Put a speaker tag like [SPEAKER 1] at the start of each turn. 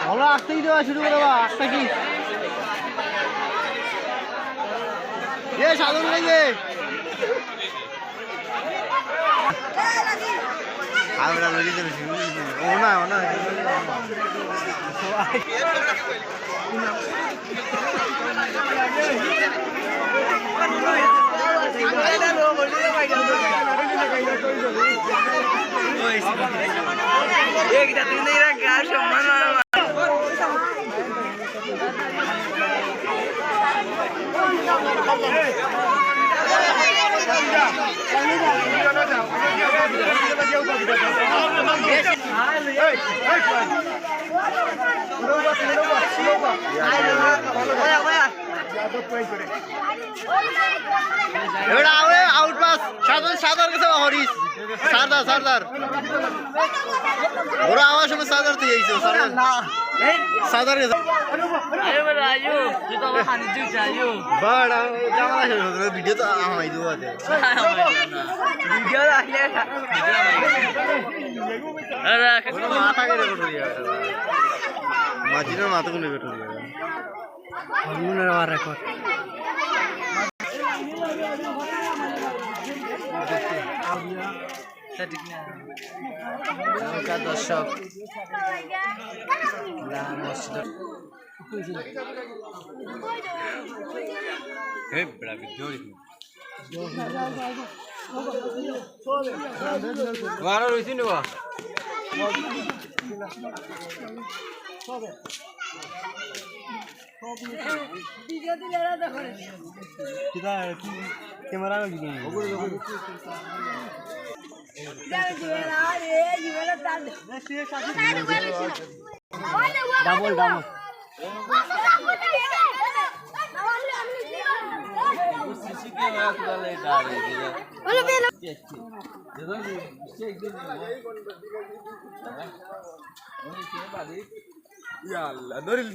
[SPEAKER 1] ভালো আসতেই দেওয়া শুরু করে বা আসতে কি এ সাধন লাগবে আমরা লড়ি চলেছি ও না আউট পাস সাদার কাছে হরিস সারদার ওরা আমার সময় সাদার তুই এইছো সাদার ভিডিও তো আমায় দেবো ভিডিও মাথা কেটে কেটে দিয়ে মাঝিনার মাথা গুলো কেটে দিয়ে রেকর্ড দর্শক ক্যামেরা ডাবল ধরিল